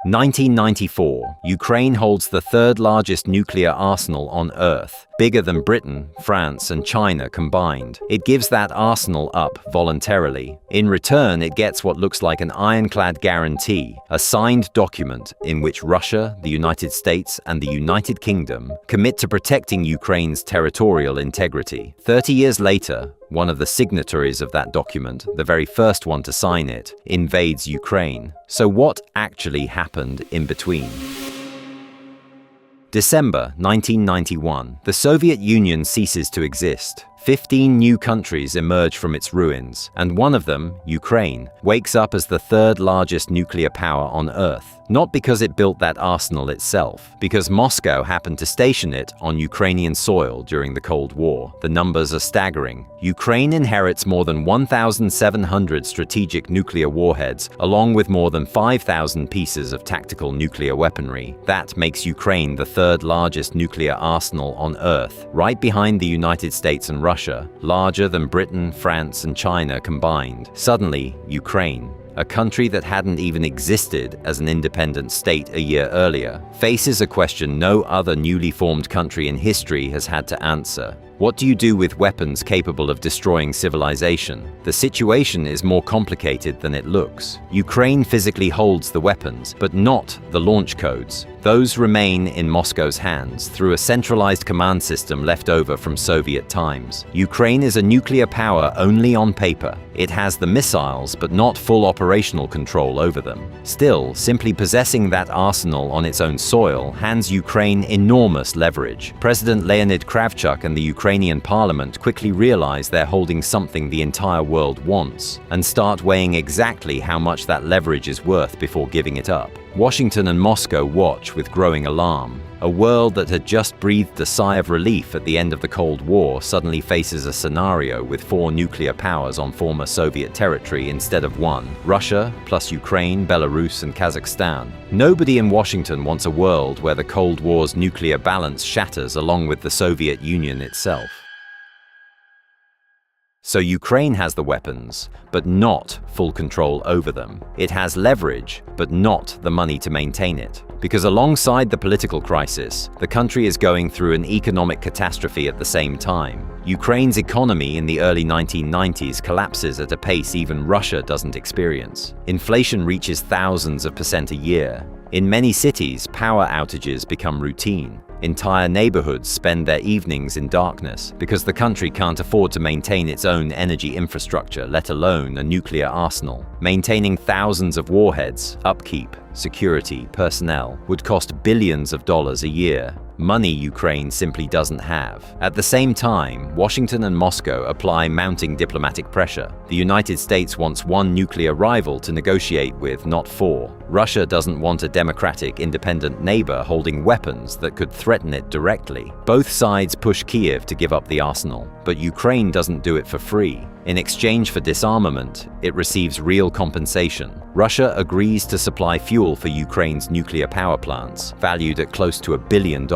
1994, Ukraine holds the third largest nuclear arsenal on Earth, bigger than Britain, France, and China combined. It gives that arsenal up voluntarily. In return, it gets what looks like an ironclad guarantee, a signed document in which Russia, the United States, and the United Kingdom commit to protecting Ukraine's territorial integrity. 30 years later, one of the signatories of that document, the very first one to sign it, invades Ukraine. So what actually happened in between? December 1991, the Soviet Union ceases to exist. 15 new countries emerge from its ruins, and one of them, Ukraine, wakes up as the third largest nuclear power on Earth. Not because it built that arsenal itself, because Moscow happened to station it on Ukrainian soil during the Cold War. The numbers are staggering. Ukraine inherits more than 1,700 strategic nuclear warheads, along with more than 5,000 pieces of tactical nuclear weaponry. That makes Ukraine the third largest nuclear arsenal on Earth, right behind the United States and Russia, larger than Britain, France, and China combined. Suddenly, Ukraine, a country that hadn't even existed as an independent state a year earlier, faces a question no other newly formed country in history has had to answer. What do you do with weapons capable of destroying civilization? The situation is more complicated than it looks. Ukraine physically holds the weapons, but not the launch codes. Those remain in Moscow's hands through a centralized command system left over from Soviet times. Ukraine is a nuclear power only on paper. It has the missiles, but not full operational control over them. Still, simply possessing that arsenal on its own soil hands Ukraine enormous leverage. President Leonid Kravchuk and the Ukrainian parliament quickly realize they're holding something the entire world wants, and start weighing exactly how much that leverage is worth before giving it up. Washington and Moscow watch with growing alarm. A world that had just breathed a sigh of relief at the end of the Cold War suddenly faces a scenario with 4 nuclear powers on former Soviet territory instead of 1. Russia, plus Ukraine, Belarus, and Kazakhstan. Nobody in Washington wants a world where the Cold War's nuclear balance shatters along with the Soviet Union itself. So Ukraine has the weapons, but not full control over them. It has leverage, but not the money to maintain it. Because alongside the political crisis, the country is going through an economic catastrophe at the same time. Ukraine's economy in the early 1990s collapses at a pace even Russia doesn't experience. Inflation reaches thousands of % a year. In many cities, power outages become routine. Entire neighborhoods spend their evenings in darkness because the country can't afford to maintain its own energy infrastructure, let alone a nuclear arsenal. Maintaining thousands of warheads, upkeep, security, personnel would cost billions of dollars a year. Money Ukraine simply doesn't have. At the same time, Washington and Moscow apply mounting diplomatic pressure. The United States wants 1 nuclear rival to negotiate with, not 4. Russia doesn't want a democratic, independent neighbor holding weapons that could threaten it directly. Both sides push Kiev to give up the arsenal, but Ukraine doesn't do it for free. In exchange for disarmament, it receives real compensation. Russia agrees to supply fuel for Ukraine's nuclear power plants, valued at close to $1 billion,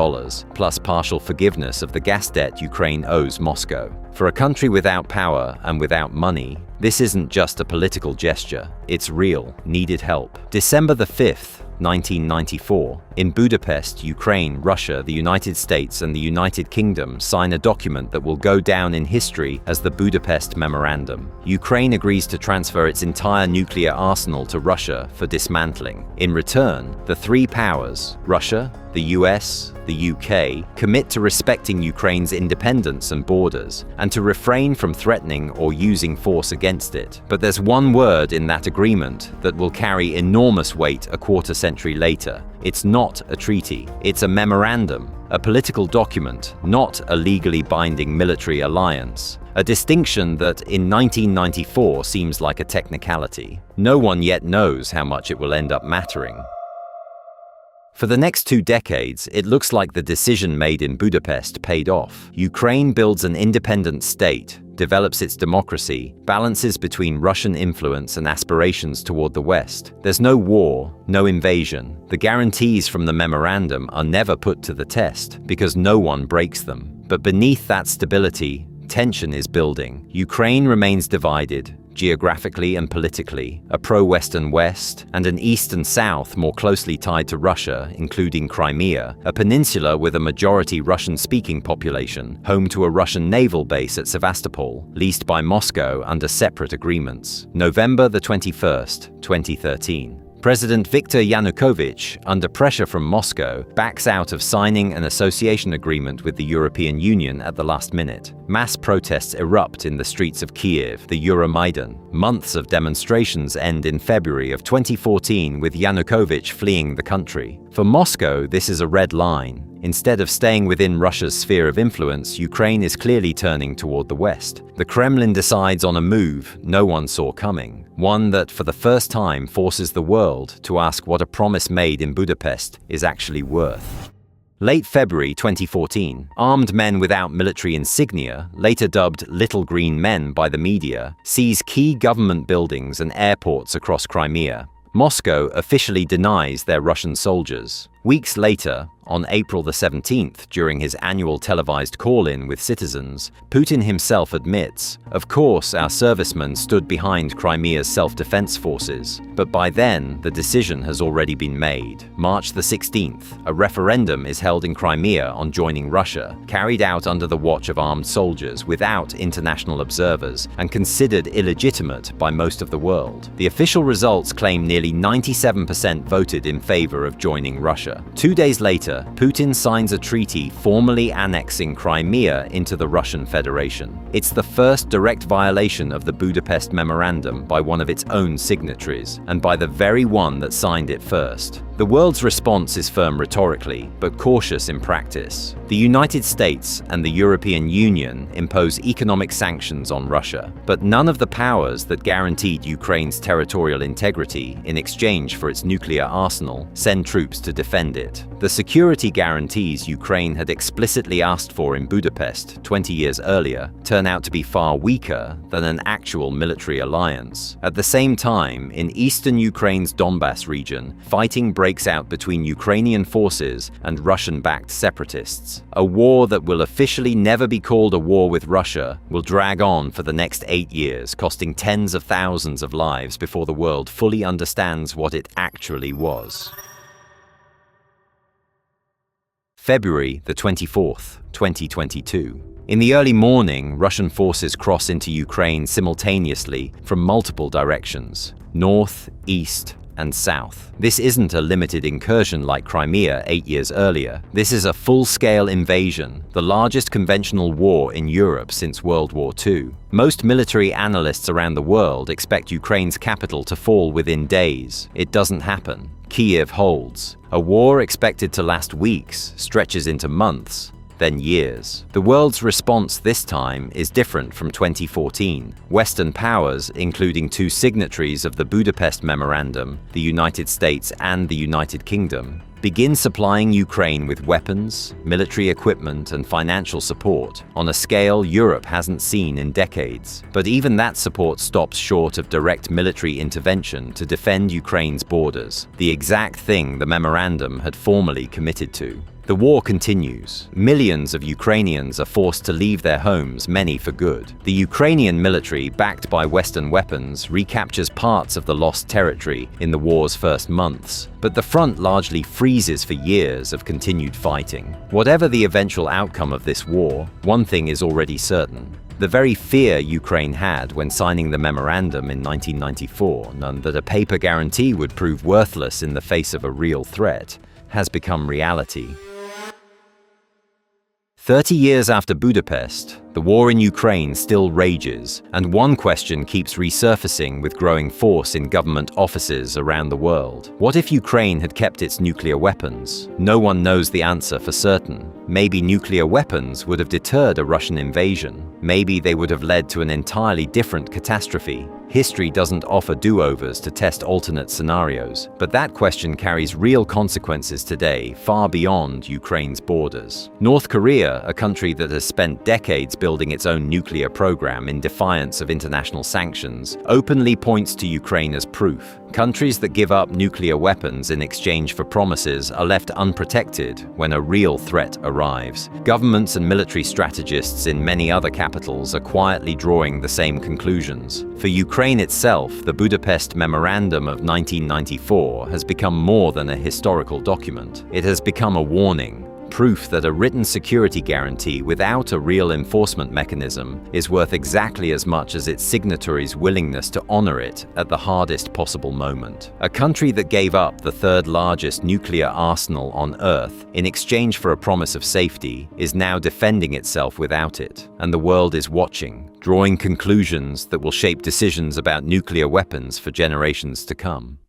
plus partial forgiveness of the gas debt Ukraine owes Moscow. For a country without power and without money, this isn't just a political gesture. It's real, needed help. December the 5th, 1994, in Budapest, Ukraine, Russia, the United States, and the United Kingdom sign a document that will go down in history as the Budapest Memorandum. Ukraine agrees to transfer its entire nuclear arsenal to Russia for dismantling. In return, the 3 powers, Russia, the US, the UK, commit to respecting Ukraine's independence and borders, and to refrain from threatening or using force against it. But there's one word in that agreement that will carry enormous weight a quarter century later. It's not a treaty, it's a memorandum, a political document, not a legally binding military alliance. A distinction that in 1994 seems like a technicality. No one yet knows how much it will end up mattering. For the next 2 decades, it looks like the decision made in Budapest paid off. Ukraine builds an independent state, develops its democracy, balances between Russian influence and aspirations toward the West. There's no war, no invasion. The guarantees from the memorandum are never put to the test because no one breaks them. But beneath that stability, tension is building. Ukraine remains divided, geographically and politically, a pro-Western West, and an East and South more closely tied to Russia, including Crimea, a peninsula with a majority Russian-speaking population, home to a Russian naval base at Sevastopol, leased by Moscow under separate agreements. November the 21st, 2013. President Viktor Yanukovych, under pressure from Moscow, backs out of signing an association agreement with the European Union at the last minute. Mass protests erupt in the streets of Kiev, the Euromaidan. Months of demonstrations end in February of 2014 with Yanukovych fleeing the country. For Moscow, this is a red line. Instead of staying within Russia's sphere of influence, Ukraine is clearly turning toward the West. The Kremlin decides on a move no one saw coming, one that for the first time forces the world to ask what a promise made in Budapest is actually worth. Late February 2014, armed men without military insignia, later dubbed Little Green Men by the media, seize key government buildings and airports across Crimea. Moscow officially denies their Russian soldiers. Weeks later, on April the 17th, during his annual televised call-in with citizens, Putin himself admits, "Of course, our servicemen stood behind Crimea's self-defense forces, but by then, the decision has already been made." March the 16th, a referendum is held in Crimea on joining Russia, carried out under the watch of armed soldiers without international observers, and considered illegitimate by most of the world. The official results claim nearly 97% voted in favor of joining Russia. 2 days later, Putin signs a treaty formally annexing Crimea into the Russian Federation. It's the first direct violation of the Budapest Memorandum by one of its own signatories, and by the very one that signed it first. The world's response is firm rhetorically, but cautious in practice. The United States and the European Union impose economic sanctions on Russia, but none of the powers that guaranteed Ukraine's territorial integrity in exchange for its nuclear arsenal send troops to defend it. The security guarantees Ukraine had explicitly asked for in Budapest 20 years earlier turn out to be far weaker than an actual military alliance. At the same time, in eastern Ukraine's Donbas region, fighting breaks out between Ukrainian forces and Russian-backed separatists. A war that will officially never be called a war with Russia will drag on for the next 8 years, costing tens of thousands of lives before the world fully understands what it actually was. February the 24th, 2022. In the early morning, Russian forces cross into Ukraine simultaneously from multiple directions: north, east, and south. This isn't a limited incursion like Crimea 8 years earlier. This is a full-scale invasion, the largest conventional war in Europe since World War II. Most military analysts around the world expect Ukraine's capital to fall within days. It doesn't happen. Kiev holds. A war expected to last weeks stretches into months, then years. The world's response this time is different from 2014. Western powers, including 2 signatories of the Budapest Memorandum, the United States and the United Kingdom, begin supplying Ukraine with weapons, military equipment, and financial support on a scale Europe hasn't seen in decades. But even that support stops short of direct military intervention to defend Ukraine's borders, the exact thing the memorandum had formally committed to. The war continues. Millions of Ukrainians are forced to leave their homes, many for good. The Ukrainian military, backed by Western weapons, recaptures parts of the lost territory in the war's first months, but the front largely freezes for years of continued fighting. Whatever the eventual outcome of this war, one thing is already certain. The very fear Ukraine had when signing the memorandum in 1994, none that a paper guarantee would prove worthless in the face of a real threat, has become reality. 30 years after Budapest, the war in Ukraine still rages, and one question keeps resurfacing with growing force in government offices around the world. What if Ukraine had kept its nuclear weapons? No one knows the answer for certain. Maybe nuclear weapons would have deterred a Russian invasion. Maybe they would have led to an entirely different catastrophe. History doesn't offer do-overs to test alternate scenarios, but that question carries real consequences today, far beyond Ukraine's borders. North Korea, a country that has spent decades building its own nuclear program in defiance of international sanctions, openly points to Ukraine as proof. Countries that give up nuclear weapons in exchange for promises are left unprotected when a real threat arrives. Governments and military strategists in many other capitals are quietly drawing the same conclusions. For Ukraine itself, the Budapest Memorandum of 1994 has become more than a historical document. It has become a warning, proof that a written security guarantee without a real enforcement mechanism is worth exactly as much as its signatories' willingness to honor it at the hardest possible moment. A country that gave up the third largest nuclear arsenal on Earth in exchange for a promise of safety is now defending itself without it, and the world is watching, drawing conclusions that will shape decisions about nuclear weapons for generations to come.